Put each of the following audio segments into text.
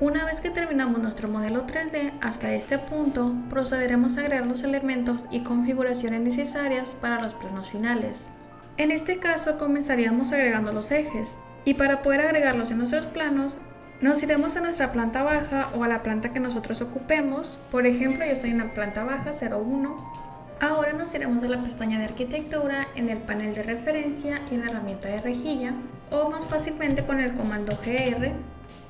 Una vez que terminamos nuestro modelo 3D hasta este punto, procederemos a agregar los elementos y configuraciones necesarias para los planos finales. En este caso comenzaríamos agregando los ejes, y para poder agregarlos en nuestros planos, nos iremos a nuestra planta baja o a la planta que nosotros ocupemos. Por ejemplo, yo estoy en la planta baja 01. Ahora nos iremos a la pestaña de arquitectura en el panel de referencia y la herramienta de rejilla, o más fácilmente con el comando GR.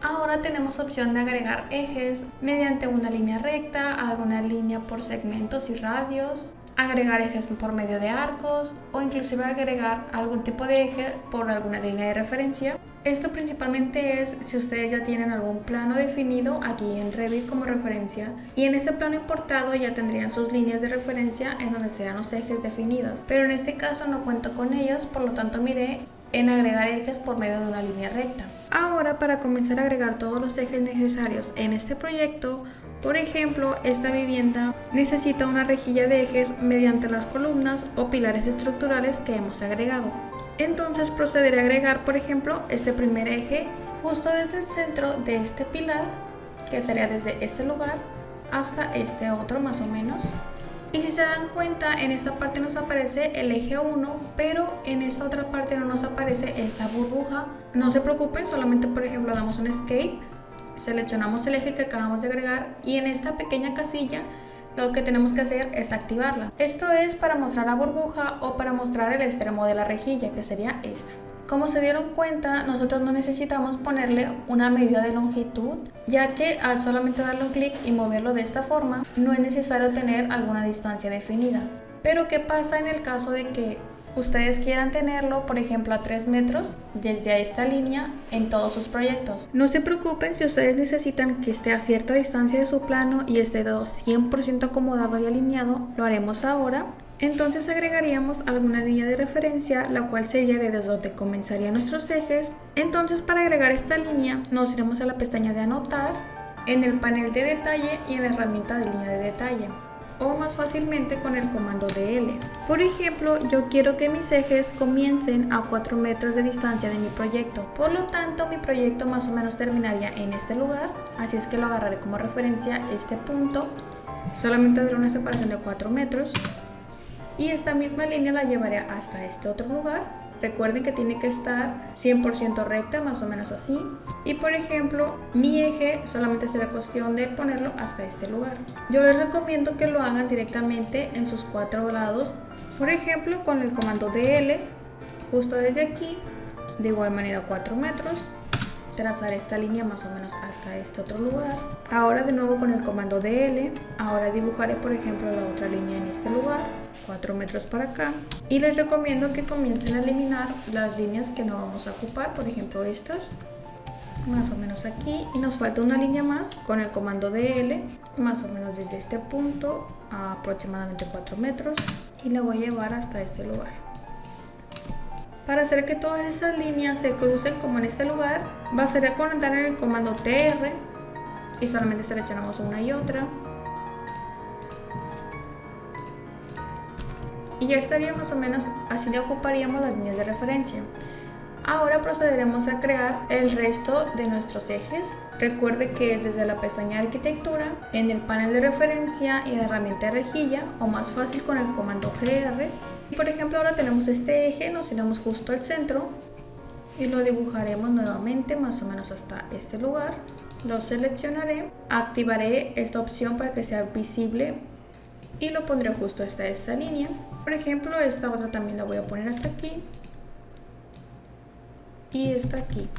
Ahora tenemos opción de agregar ejes mediante una línea recta, alguna línea por segmentos y radios, agregar ejes por medio de arcos o inclusive agregar algún tipo de eje por alguna línea de referencia. Esto principalmente es si ustedes ya tienen algún plano definido aquí en Revit como referencia, y en ese plano importado ya tendrían sus líneas de referencia en donde serán los ejes definidos, pero en este caso no cuento con ellas, por lo tanto miré en agregar ejes por medio de una línea recta. Ahora, para comenzar a agregar todos los ejes necesarios en este proyecto, por ejemplo, esta vivienda necesita una rejilla de ejes mediante las columnas o pilares estructurales que hemos agregado. Entonces procederé a agregar, por ejemplo, este primer eje justo desde el centro de este pilar, que sería desde este lugar hasta este otro más o menos. Y si se dan cuenta, en esta parte nos aparece el eje 1, pero en esta otra parte no nos aparece esta burbuja. No se preocupen, solamente por ejemplo damos un escape, seleccionamos el eje que acabamos de agregar y en esta pequeña casilla lo que tenemos que hacer es activarla. Esto es para mostrar la burbuja o para mostrar el extremo de la rejilla, que sería esta. Como se dieron cuenta, nosotros no necesitamos ponerle una medida de longitud, ya que al solamente darle un clic y moverlo de esta forma, no es necesario tener alguna distancia definida. Pero ¿qué pasa en el caso de que ustedes quieran tenerlo, por ejemplo, a 3 metros desde esta línea en todos sus proyectos? No se preocupen si ustedes necesitan que esté a cierta distancia de su plano y esté todo 100% acomodado y alineado, lo haremos ahora. Entonces agregaríamos alguna línea de referencia, la cual sería desde donde comenzarían nuestros ejes. Entonces, para agregar esta línea nos iremos a la pestaña de anotar, en el panel de detalle y en la herramienta de línea de detalle, o más fácilmente con el comando DL. Por ejemplo, yo quiero que mis ejes comiencen a 4 metros de distancia de mi proyecto, por lo tanto mi proyecto más o menos terminaría en este lugar, así es que lo agarraré como referencia este punto, solamente daré una separación de 4 metros. Y esta misma línea la llevaré hasta este otro lugar. Recuerden que tiene que estar 100% recta, más o menos así. Y por ejemplo, mi eje solamente será cuestión de ponerlo hasta este lugar. Yo les recomiendo que lo hagan directamente en sus 4 lados. Por ejemplo, con el comando DL, justo desde aquí, de igual manera 4 metros. Trazar esta línea más o menos hasta este otro lugar. Ahora de nuevo con el comando DL, ahora dibujaré por ejemplo la otra línea en este lugar, 4 metros para acá, y les recomiendo que comiencen a eliminar las líneas que no vamos a ocupar, por ejemplo estas, más o menos aquí, y nos falta una línea más con el comando DL, más o menos desde este punto a aproximadamente 4 metros, y la voy a llevar hasta este lugar. Para hacer que todas esas líneas se crucen como en este lugar, bastaría con entrar en el comando TR y solamente seleccionamos una y otra. Y ya estaría más o menos, así le ocuparíamos las líneas de referencia. Ahora procederemos a crear el resto de nuestros ejes. Recuerde que es desde la pestaña de arquitectura, en el panel de referencia y la herramienta de rejilla, o más fácil con el comando GR. Por ejemplo, ahora tenemos este eje, nos iremos justo al centro y lo dibujaremos nuevamente más o menos hasta este lugar. Lo seleccionaré, activaré esta opción para que sea visible y lo pondré justo hasta esta línea. Por ejemplo, esta otra también la voy a poner hasta aquí y esta aquí.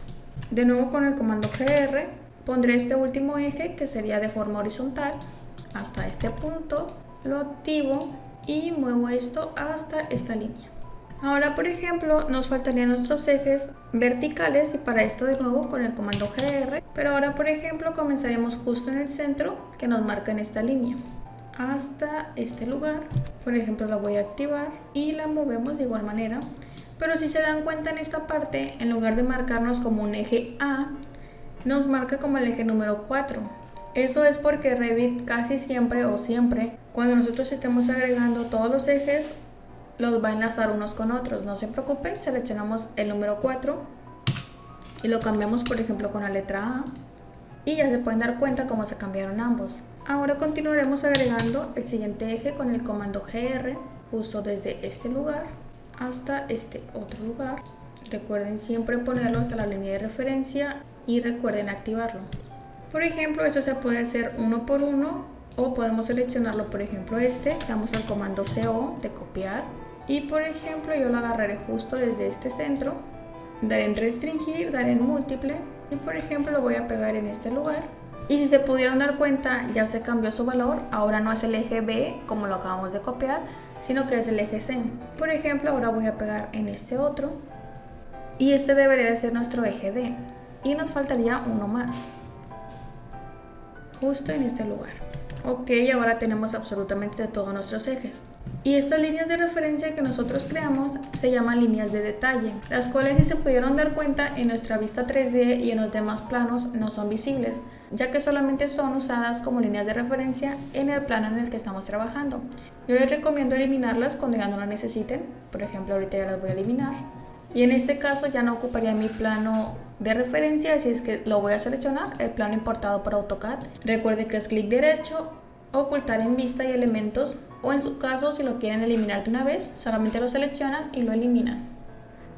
De nuevo con el comando GR pondré este último eje, que sería de forma horizontal, hasta este punto. Lo activo y muevo esto hasta esta línea. Ahora, por ejemplo, nos faltarían nuestros ejes verticales, y para esto de nuevo con el comando GR, pero ahora por ejemplo comenzaremos justo en el centro que nos marca en esta línea hasta este lugar. Por ejemplo, la voy a activar y la movemos de igual manera, pero si se dan cuenta, en esta parte, en lugar de marcarnos como un eje A, nos marca como el eje número 4. Eso es porque Revit casi siempre o siempre, cuando nosotros estemos agregando todos los ejes, los va a enlazar unos con otros. No se preocupen, seleccionamos el número 4 y lo cambiamos por ejemplo con la letra A. y ya se pueden dar cuenta cómo se cambiaron ambos. Ahora continuaremos agregando el siguiente eje con el comando GR, justo desde este lugar hasta este otro lugar. Recuerden siempre ponerlo hasta la línea de referencia y recuerden activarlo. Por ejemplo, esto se puede hacer uno por uno o podemos seleccionarlo, por ejemplo damos al comando CO de copiar y por ejemplo yo lo agarraré justo desde este centro, daré en restringir, daré en múltiple y por ejemplo lo voy a pegar en este lugar. Y si se pudieron dar cuenta, ya se cambió su valor, ahora no es el eje B como lo acabamos de copiar, sino que es el eje C. Por ejemplo, ahora voy a pegar en este otro y este debería de ser nuestro eje D y nos faltaría uno más, justo en este lugar. Ok, ahora tenemos absolutamente todos nuestros ejes. Y estas líneas de referencia que nosotros creamos se llaman líneas de detalle, las cuales, si se pudieron dar cuenta, en nuestra vista 3D y en los demás planos no son visibles, ya que solamente son usadas como líneas de referencia en el plano en el que estamos trabajando. Yo les recomiendo eliminarlas cuando ya no las necesiten, por ejemplo ahorita ya las voy a eliminar. Y en este caso ya no ocuparía mi plano de referencia, así es que lo voy a seleccionar, el plano importado por AutoCAD. Recuerde que es clic derecho, ocultar en vista y elementos, o en su caso si lo quieren eliminar de una vez, solamente lo seleccionan y lo eliminan.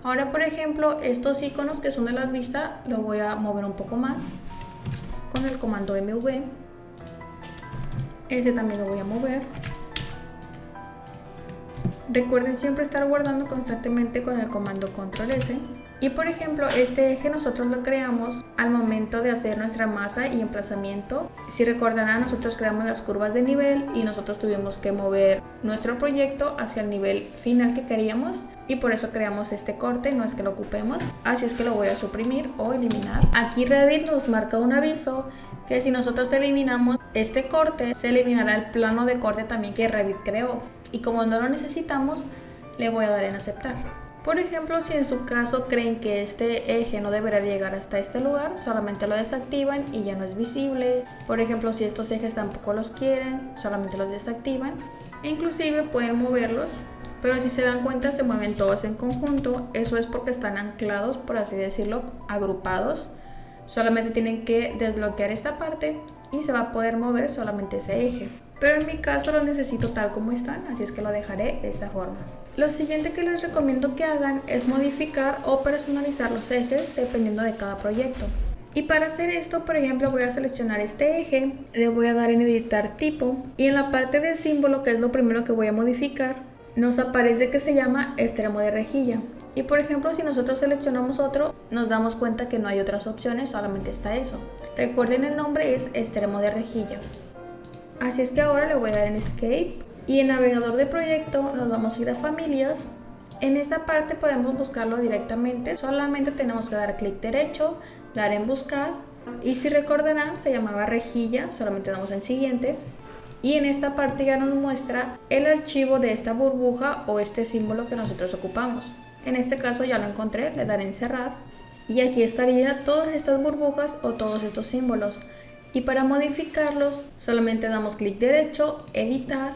Ahora por ejemplo estos iconos que son de las vistas lo voy a mover un poco más con el comando MV. Ese también lo voy a mover. Recuerden siempre estar guardando constantemente con el comando Control S. Y por ejemplo este eje nosotros lo creamos al momento de hacer nuestra masa y emplazamiento. Si recordarán, nosotros creamos las curvas de nivel y nosotros tuvimos que mover nuestro proyecto hacia el nivel final que queríamos y por eso creamos este corte, no es que lo ocupemos, así es que lo voy a suprimir o eliminar. Aquí Revit nos marca un aviso que si nosotros eliminamos este corte, se eliminará el plano de corte también que Revit creó y como no lo necesitamos, le voy a dar en aceptar. Por ejemplo, si en su caso creen que este eje no deberá llegar hasta este lugar, solamente lo desactivan y ya no es visible. Por ejemplo, si estos ejes tampoco los quieren, solamente los desactivan. E inclusive pueden moverlos, pero si se dan cuenta se mueven todos en conjunto. Eso es porque están anclados, por así decirlo, agrupados. Solamente tienen que desbloquear esta parte y se va a poder mover solamente ese eje. Pero en mi caso lo necesito tal como están, así es que lo dejaré de esta forma. Lo siguiente que les recomiendo que hagan es modificar o personalizar los ejes dependiendo de cada proyecto. Y para hacer esto, por ejemplo, voy a seleccionar este eje, le voy a dar en editar tipo y en la parte del símbolo, que es lo primero que voy a modificar, nos aparece que se llama extremo de rejilla. Y por ejemplo, si nosotros seleccionamos otro, nos damos cuenta que no hay otras opciones, solamente está eso. Recuerden, el nombre es extremo de rejilla. Así es que ahora le voy a dar en Escape y en navegador de proyecto nos vamos a ir a familias. En esta parte podemos buscarlo directamente, solamente tenemos que dar clic derecho, dar en buscar y si recordarán se llamaba rejilla, solamente damos en siguiente y en esta parte ya nos muestra el archivo de esta burbuja o este símbolo que nosotros ocupamos. En este caso ya lo encontré, le daré en cerrar y aquí estaría todas estas burbujas o todos estos símbolos. Y para modificarlos solamente damos clic derecho, editar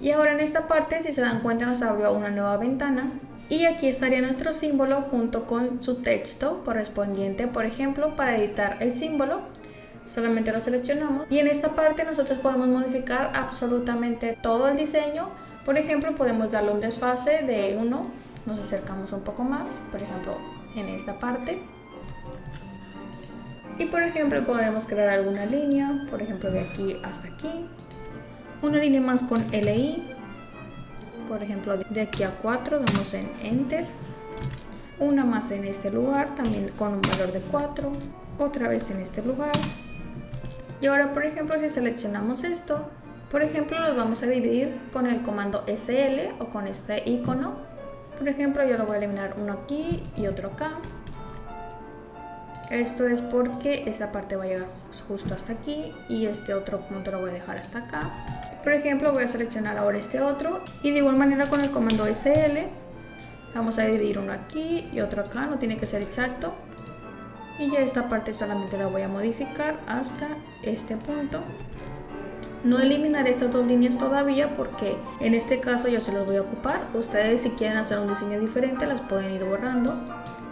y ahora en esta parte, si se dan cuenta, nos abrió una nueva ventana y aquí estaría nuestro símbolo junto con su texto correspondiente. Por ejemplo, para editar el símbolo solamente lo seleccionamos y en esta parte nosotros podemos modificar absolutamente todo el diseño. Por ejemplo, podemos darle un desfase de 1, nos acercamos un poco más, por ejemplo en esta parte. Y por ejemplo podemos crear alguna línea, por ejemplo de aquí hasta aquí. Una línea más con LI. Por ejemplo de aquí a 4 damos en Enter. Una más en este lugar, también con un valor de 4. Otra vez en este lugar. Y ahora por ejemplo si seleccionamos esto, por ejemplo los vamos a dividir con el comando SL o con este icono. Por ejemplo yo lo voy a eliminar uno aquí y otro acá. Esto es porque esta parte va a llegar justo hasta aquí y este otro punto lo voy a dejar hasta acá. Por ejemplo, voy a seleccionar ahora este otro y de igual manera con el comando SL vamos a dividir uno aquí y otro acá, no tiene que ser exacto. Y ya esta parte solamente la voy a modificar hasta este punto. No eliminaré estas dos líneas todavía porque en este caso yo se las voy a ocupar. Ustedes si quieren hacer un diseño diferente las pueden ir borrando.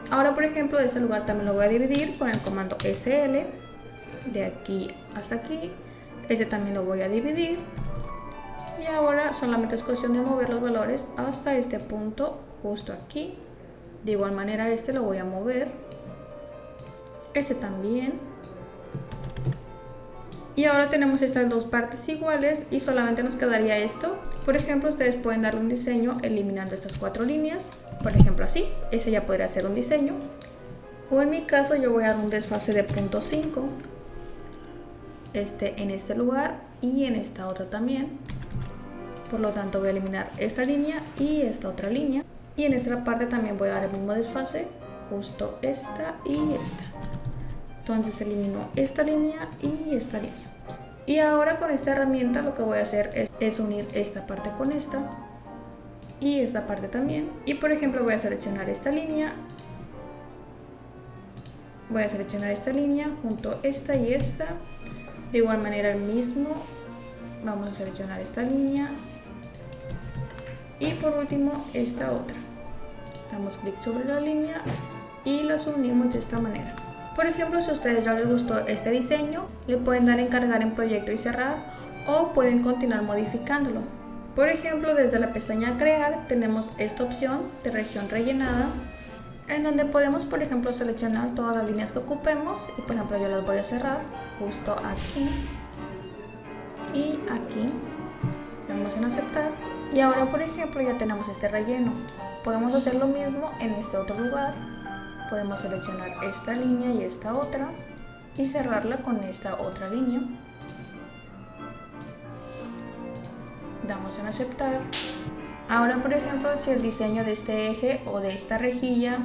Ahora por ejemplo de este lugar también lo voy a dividir con el comando SL de aquí hasta aquí. Este también lo voy a dividir. Y ahora solamente es cuestión de mover los valores hasta este punto, justo aquí. De igual manera este lo voy a mover. Este también. Y ahora tenemos estas dos partes iguales y solamente nos quedaría esto. Por ejemplo, ustedes pueden darle un diseño eliminando estas 4 líneas. Por ejemplo así, ese ya podría ser un diseño. O en mi caso yo voy a dar un desfase de 0.5. En este lugar y en esta otra también. Por lo tanto voy a eliminar esta línea y esta otra línea. Y en esta parte también voy a dar el mismo desfase, justo esta y esta. Entonces elimino esta línea y esta línea. Y ahora con esta herramienta lo que voy a hacer es unir esta parte con esta y esta parte también. Y por ejemplo voy a seleccionar esta línea. Voy a seleccionar esta línea junto a esta y esta. De igual manera el mismo. Vamos a seleccionar esta línea. Y por último esta otra. Damos clic sobre la línea y las unimos de esta manera. Por ejemplo, si a ustedes ya les gustó este diseño, le pueden dar en cargar en proyecto y cerrar, o pueden continuar modificándolo. Por ejemplo, desde la pestaña crear tenemos esta opción de región rellenada, en donde podemos, por ejemplo, seleccionar todas las líneas que ocupemos. Y por ejemplo yo las voy a cerrar justo aquí y aquí. Damos en aceptar. Y ahora por ejemplo ya tenemos este relleno. Podemos hacer lo mismo en este otro lugar. Podemos seleccionar esta línea y esta otra y cerrarla con esta otra línea. Damos en aceptar. Ahora por ejemplo si el diseño de este eje o de esta rejilla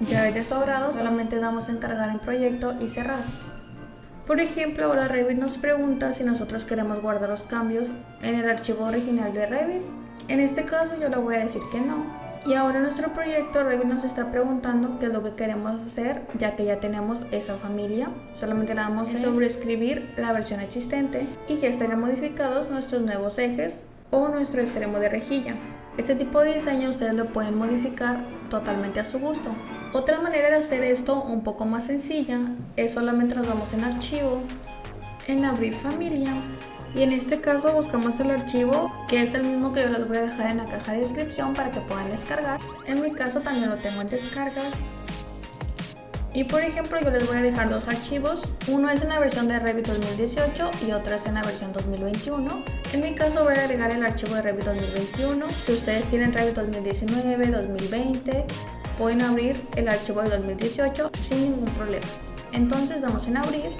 ya es de su agrado, solamente damos en cargar en proyecto y cerrar. Por ejemplo, ahora Revit nos pregunta si nosotros queremos guardar los cambios en el archivo original de Revit. En este caso yo le voy a decir que no. Y ahora en nuestro proyecto Revit nos está preguntando qué es lo que queremos hacer, ya que ya tenemos esa familia. Solamente le damos en sobreescribir la versión existente y ya estarían modificados nuestros nuevos ejes o nuestro extremo de rejilla. Este tipo de diseño ustedes lo pueden modificar totalmente a su gusto. Otra manera de hacer esto un poco más sencilla es solamente nos vamos en archivo, en abrir familia. Y en este caso buscamos el archivo, que es el mismo que yo les voy a dejar en la caja de descripción para que puedan descargar. En mi caso también lo tengo en descargas. Y por ejemplo yo les voy a dejar dos archivos. Uno es en la versión de Revit 2018 y otro es en la versión 2021. En mi caso voy a agregar el archivo de Revit 2021. Si ustedes tienen Revit 2019, 2020, pueden abrir el archivo de 2018 sin ningún problema. Entonces damos en abrir.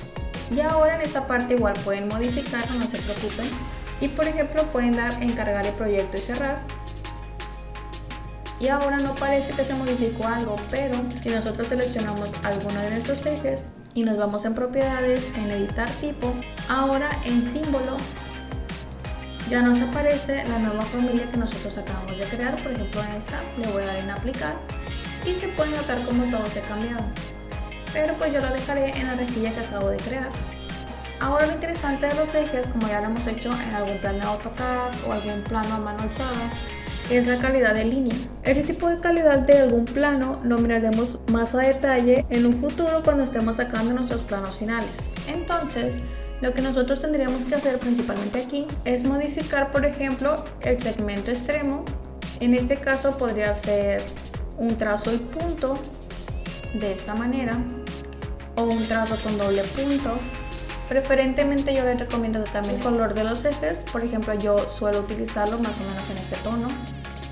Y ahora en esta parte igual pueden modificar, no se preocupen. Y por ejemplo pueden dar en cargar el proyecto y cerrar. Y ahora no parece que se modificó algo, pero si nosotros seleccionamos alguno de nuestros ejes y nos vamos en propiedades, en editar tipo, ahora en símbolo ya nos aparece la nueva familia que nosotros acabamos de crear. Por ejemplo en esta le voy a dar en aplicar y se puede notar como todo se ha cambiado. Pero pues yo lo dejaré en la rejilla que acabo de crear. Ahora lo interesante de los ejes, como ya lo hemos hecho en algún plano de AutoCAD o algún plano a mano alzada, es la calidad de línea. Ese tipo de calidad de algún plano lo miraremos más a detalle en un futuro cuando estemos sacando nuestros planos finales. Entonces, lo que nosotros tendríamos que hacer principalmente aquí es modificar, por ejemplo, el segmento extremo. En este caso podría ser un trazo y punto de esta manera, o un trazo con doble punto. Preferentemente yo les recomiendo que cambien el color de los ejes. Por ejemplo yo suelo utilizarlo más o menos en este tono.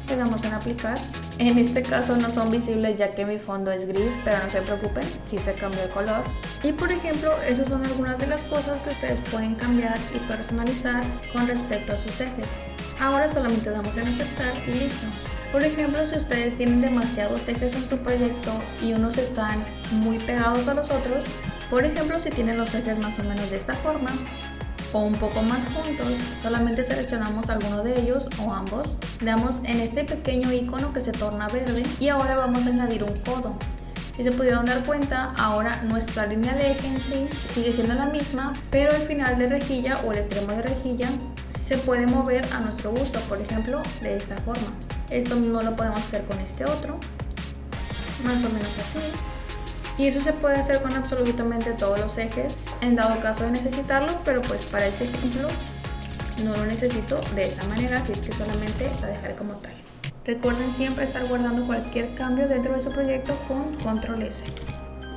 Le damos en aplicar. En este caso no son visibles ya que mi fondo es gris, pero no se preocupen si se cambió el color. Y por ejemplo esas son algunas de las cosas que ustedes pueden cambiar y personalizar con respecto a sus ejes. Ahora solamente damos en aceptar y listo. Por ejemplo, si ustedes tienen demasiados ejes en su proyecto y unos están muy pegados a los otros, por ejemplo, si tienen los ejes más o menos de esta forma o un poco más juntos, solamente seleccionamos alguno de ellos o ambos, le damos en este pequeño icono que se torna verde y ahora vamos a añadir un codo. Si se pudieron dar cuenta, ahora nuestra línea de eje en sí sigue siendo la misma, pero el final de rejilla o el extremo de rejilla se puede mover a nuestro gusto, por ejemplo, de esta forma. Esto mismo lo podemos hacer con este otro, más o menos así. Y eso se puede hacer con absolutamente todos los ejes en dado caso de necesitarlo, pero pues para este ejemplo no lo necesito de esta manera, así es que solamente la dejaré como tal. Recuerden siempre estar guardando cualquier cambio dentro de su proyecto con Control S.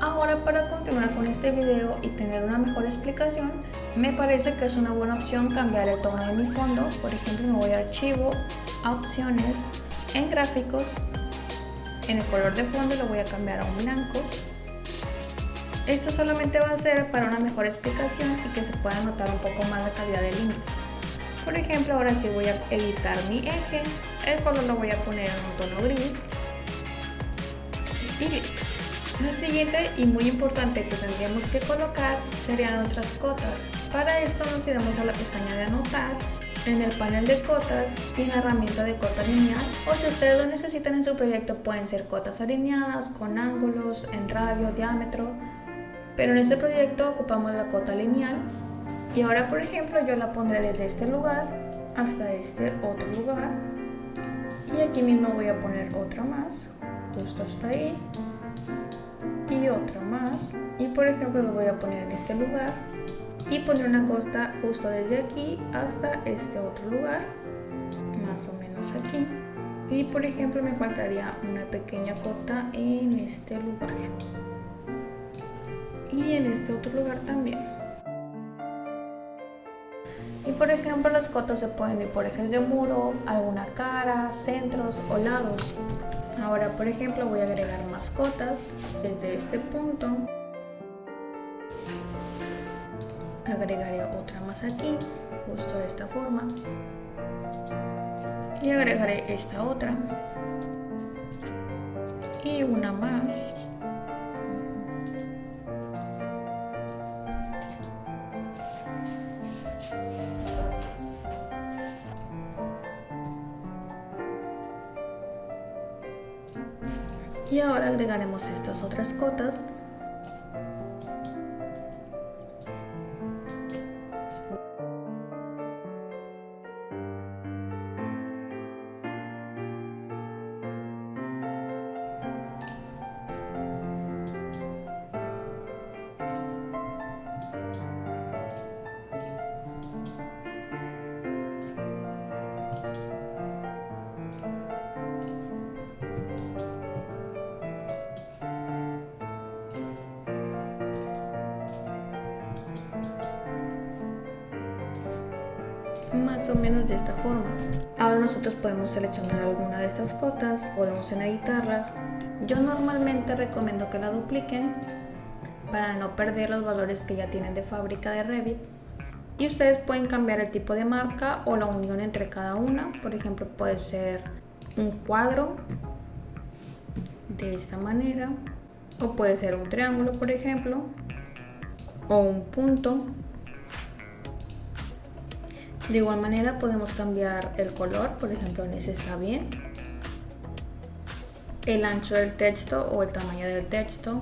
Ahora, para continuar con este video y tener una mejor explicación, me parece que es una buena opción cambiar el tono de mi fondo. Por ejemplo, me voy a Archivo, a Opciones, en Gráficos, en el color de fondo lo voy a cambiar a un blanco. Esto solamente va a ser para una mejor explicación y que se pueda notar un poco más la calidad de líneas. Por ejemplo, ahora sí voy a editar mi eje, el color lo voy a poner en un tono gris y listo. Lo siguiente y muy importante que tendríamos que colocar serían nuestras cotas. Para esto nos iremos a la pestaña de anotar, en el panel de cotas y en la herramienta de cota lineal, o si ustedes lo necesitan en su proyecto pueden ser cotas alineadas, con ángulos, en radio, diámetro, pero en este proyecto ocupamos la cota lineal. Y ahora, por ejemplo, yo la pondré desde este lugar hasta este otro lugar y aquí mismo voy a poner otra más, justo hasta ahí, y otra más, y por ejemplo lo voy a poner en este lugar y pondré una cota justo desde aquí hasta este otro lugar, más o menos aquí, y por ejemplo me faltaría una pequeña cota en este lugar y en este otro lugar también. Y por ejemplo las cotas se pueden ir por ejes de muro, alguna cara, centros o lados. Ahora por ejemplo voy a agregar más cotas desde este punto. Agregaré otra más aquí, justo de esta forma. Y agregaré esta otra. Y una más. Y ahora agregaremos estas otras cotas. Más o menos de esta forma. Ahora nosotros podemos seleccionar alguna de estas cotas, podemos editarlas. Yo normalmente recomiendo que la dupliquen para no perder los valores que ya tienen de fábrica de Revit. Y ustedes pueden cambiar el tipo de marca o la unión entre cada una. Por ejemplo, puede ser un cuadro de esta manera, o puede ser un triángulo, por ejemplo, o un punto. De igual manera podemos cambiar el color, por ejemplo en ese está bien, el ancho del texto o el tamaño del texto,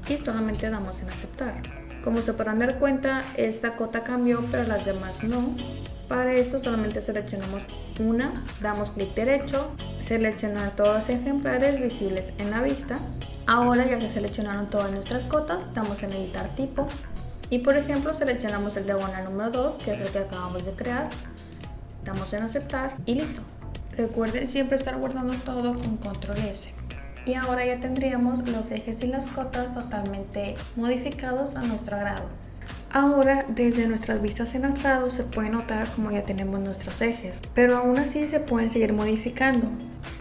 y solamente damos en aceptar. Como se podrán dar cuenta, esta cota cambió pero las demás no. Para esto solamente seleccionamos una, damos clic derecho, seleccionar todos los ejemplares visibles en la vista. Ahora ya se seleccionaron todas nuestras cotas, damos en editar tipo. Y por ejemplo seleccionamos el diagonal número 2, que es el que acabamos de crear, damos en aceptar y listo. Recuerden siempre estar guardando todo con Control S. Y ahora ya tendríamos los ejes y las cotas totalmente modificados a nuestro agrado. Ahora desde nuestras vistas en alzado se puede notar como ya tenemos nuestros ejes, pero aún así se pueden seguir modificando.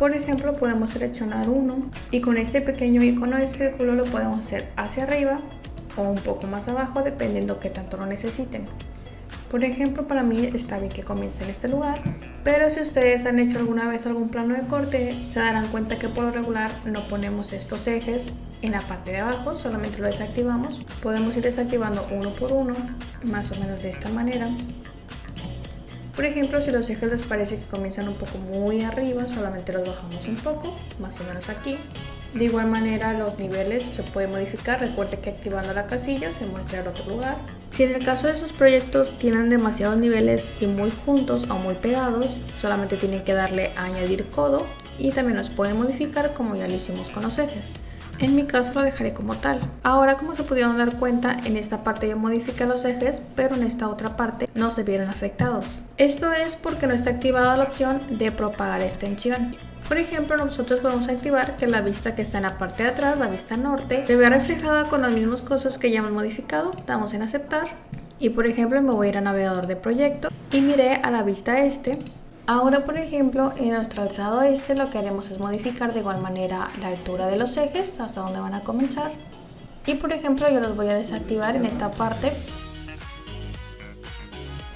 Por ejemplo podemos seleccionar uno y con este pequeño icono de círculo lo podemos hacer hacia arriba o un poco más abajo dependiendo que tanto lo necesiten. Por ejemplo, para mí está bien que comience en este lugar, pero si ustedes han hecho alguna vez algún plano de corte, se darán cuenta que por lo regular no ponemos estos ejes en la parte de abajo, solamente lo desactivamos. Podemos ir desactivando uno por uno, más o menos de esta manera. Por ejemplo, si los ejes les parece que comienzan un poco muy arriba, solamente los bajamos un poco, más o menos aquí. De igual manera los niveles se pueden modificar, recuerde que activando la casilla se muestra el otro lugar. Si en el caso de sus proyectos tienen demasiados niveles y muy juntos o muy pegados, solamente tienen que darle a añadir codo y también los pueden modificar como ya lo hicimos con los ejes. En mi caso lo dejaré como tal. Ahora, como se pudieron dar cuenta, en esta parte yo modifiqué los ejes, pero en esta otra parte no se vieron afectados. Esto es porque no está activada la opción de propagar extensión. Por ejemplo, nosotros podemos activar que la vista que está en la parte de atrás, la vista norte, se vea reflejada con las mismas cosas que ya hemos modificado. Damos en aceptar y por ejemplo me voy a ir a navegador de proyecto y miré a la vista este. Ahora, por ejemplo, en nuestro alzado este lo que haremos es modificar de igual manera la altura de los ejes hasta donde van a comenzar. Y por ejemplo yo los voy a desactivar en esta parte.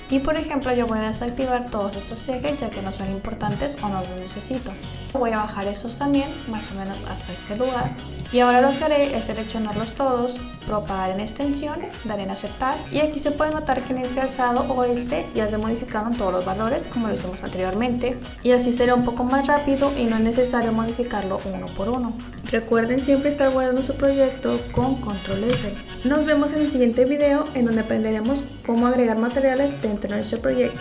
Y por ejemplo yo voy a desactivar todos estos ejes ya que no son importantes o no los necesito. Voy a bajar estos también, más o menos hasta este lugar. Y ahora lo que haré es seleccionarlos todos, propagar en extensión, dar en aceptar. Y aquí se puede notar que en este alzado o este ya se modificaron todos los valores como lo hicimos anteriormente. Y así será un poco más rápido y no es necesario modificarlo uno por uno. Recuerden siempre estar guardando su proyecto con Control S. Nos vemos en el siguiente video en donde aprenderemos cómo agregar materiales dentro de nuestro proyecto.